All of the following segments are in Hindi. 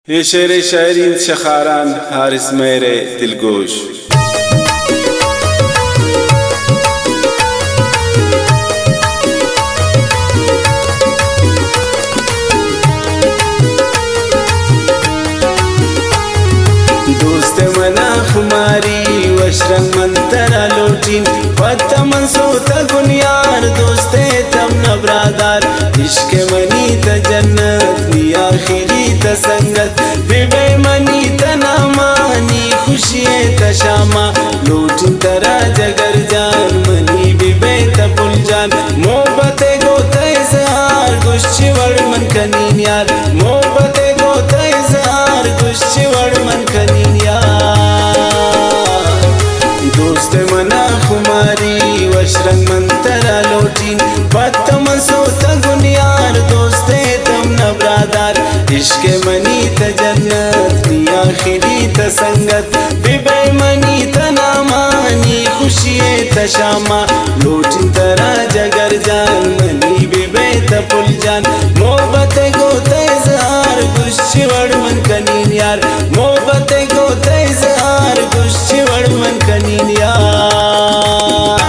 ये शेर शायरीन शखारान हारिस मेरे दिलगोश। दोस्त मना खुमारी वशरंग मंतरा लोटीन पत्ता मन सोता गुनियार दोस्ते तम न ब्रादार इश्क मनी त जन्नत नी आखिरी त संगत बिबे मनी त नामानी खुशी त शामा लोटीन तरा जगर जान मनी बिबे त पुल जान मोहब्बत गोते जार गुश्ची वड़ मन कनीन यार मोहब्बत गोते जार गुश्ची वड़ मन कनीन दोस्त मना खुमारी वशरंग मंतरा लोटीन पत्ता मन सोता गुनियार दोस्ते तम न ब्रादार इश्क मनी त जन्नत नी आखिरी त संगत बिबे मनी त नामानी खुशी त शामा लोटीन तरा जगर जान मनी बिबे त पुल जान मोहब्बत गोते जार गुश्ची वड़ मन कनीन यार मोहब्बत गोते जार गुश्ची वड़ मन कनीन यार।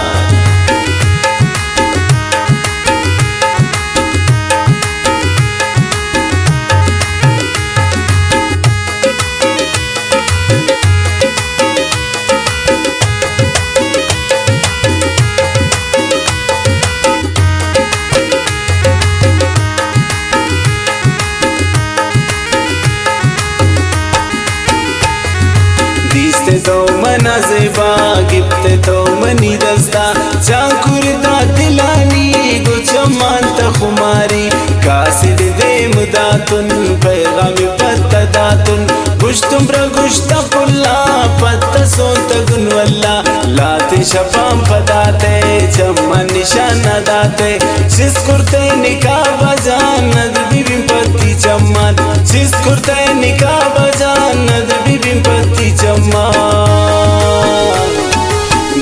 तो मना ज़ेबा गिफ्ते तो मनी दस्ता चाकुरता दिलानी गुचमान त खुमारी कासिद दे मुदातुन पैगाम पत्ता दातुन गुश्तुम प्रगुश्ता पुल्ला पत्ता सोता गुनवल्ला लाते शपाम पदाते चम्मा निशान दाते सिस कुर्ते निका बजान नद बिबिम पत्ती चम्मान सिस कुर्ते निका बजान नद बिबिम पत्ती चम्मान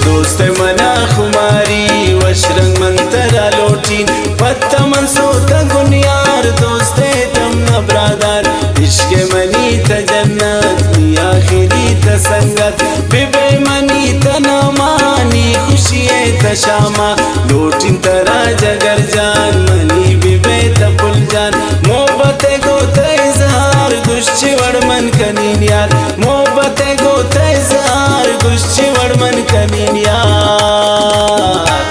दोस्त मना खुमारी वशरंग मंतरा लोटीन पत्ता मन सोता गुनियार दोस्ते तम न ब्रादार इश्क मनी त जन्नत नी आखिरी त संगत बिबे मनी त नामानी खुशी त शामा लोटीन तरा जगर जान मनी बिबे त पुल जान मोहब्बत गोते जार गुश्ची वड़ मन कनीन यार मोहब्बत गोते जार गुश्ची वड़ मन कनीन यार।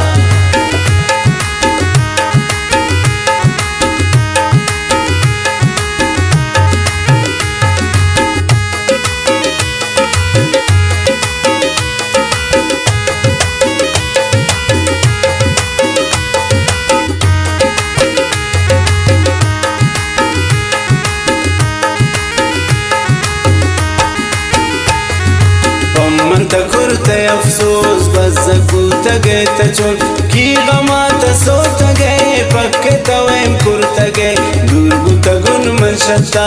मन तकुरते अफसोस बज़कू तगे तचोल की गमा तसोत गए पक्के तवेम कुर्तगे दूरगु तगुन मन शता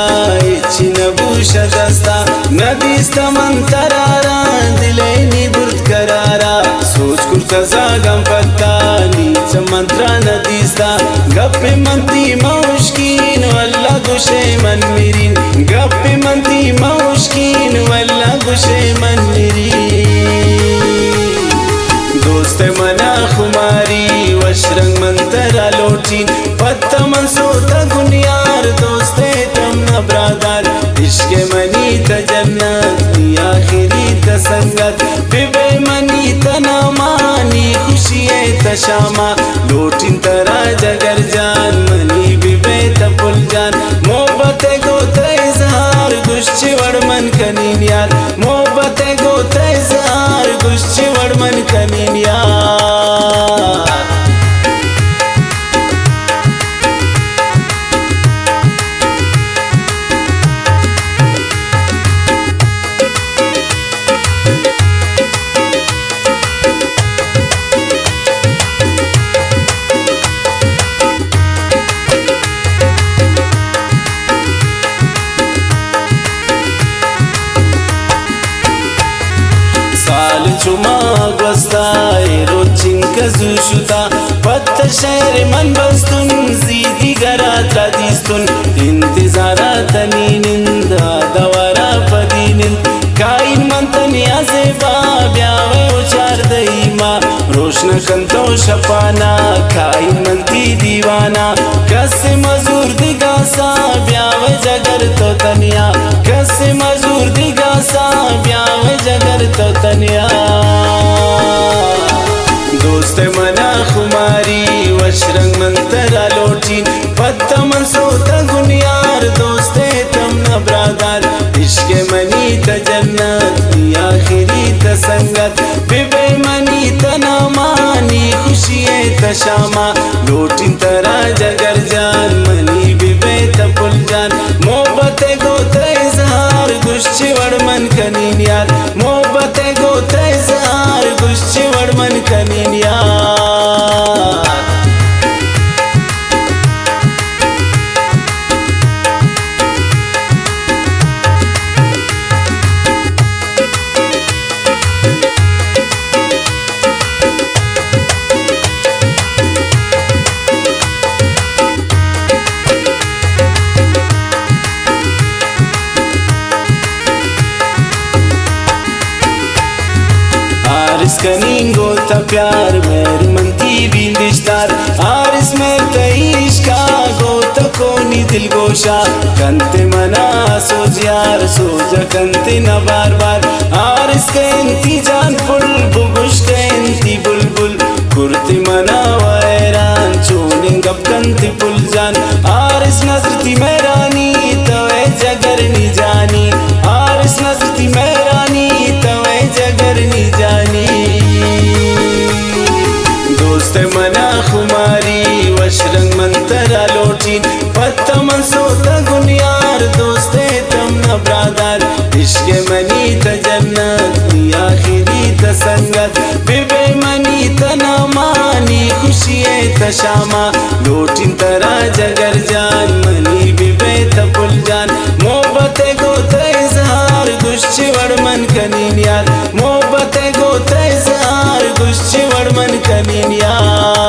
इच्छी नबूश दस्ता नदीस्ता मन तरारा दिले नी बुर्द करारा सोच कुर्ता जागम पत्ता नीच मंत्रा नदीस्ता गप्पे मंती मौशकीन वल्ला गुशे मन मिरीन गप्पे मंती मौशकीन वल्ला गुशे मन मिरीन दोस्त मना खुमारी वशरंग मंतरा लोटीन पत्ता मन सोता गुनियार दोस्ते तम न ब्रादार इश्क मनी त जन्नत नी आखिरी त संगत बिबे मनी त नामानी खुशी त शामा लोटीन तरा जगर जान मनी बिबे त पुल जान मोहब्बत गोते जार गुश्ची वड़ मन कनीन यार मोहब्बत गोते जार गुश्ची वड़ मन कनीन यार। चुमा गस्ताए रोचिंग कजुशुता पत्ता शहर मन बस्तुन जीदी गरा tradistun intizara tani ninda ब्याव जगर तो तनिया कसे मजूर दिगा सा ब्याव जगर तो तनिया दोस्त मना खुमारी वशरंग मंतरा लोटी पत्ता मन सोता गुनियार दोस्ते तम न ब्रादार इश्क मनी त जन्नत आखिरी त संगत बिबे मनी त नामानी खुशी त शामा लोटिन तरा जगर जान मनी बिबे त पुल जान मोहब्बत गोत इजहार गुश्ची वड़मन कनीन यार मोहब्बत गोत इजहार गुश्ची वड़मन कनीन यार आरिस कनींगो ता प्यार मेर मनती बिंदिश्तार आरिस मेर तईश का गोता कोनी दिल गोशा कंते मना सोज यार सोजा कंते न बार बार आरिस कंती जान फुल बुगुश कंती बुलबुल कुर्ती मना वैरान चोने गप कंती पुल जान आरिस नजरती मेरानी तवे जगर नी जानी आरिस नजरती मेरानी तवे जगर नी जानी दोस्त मना खुमारी वशरंग मंतरा लोटी पत्ता मन सोता गुनियार दोस्ते तम न ब्रादार इश्क मनी त जन्नत आखिरी त संगत बिबे मनी त नामानी खुशी त शामा लोटिन तरा जगर जान मनी बिबे त पुल जान मोहब्बत गोत इजहार गुश्ची वड़मन कनीन यार मोहब्बत गोत इजहार गुश्ची वड़मन कनीन यार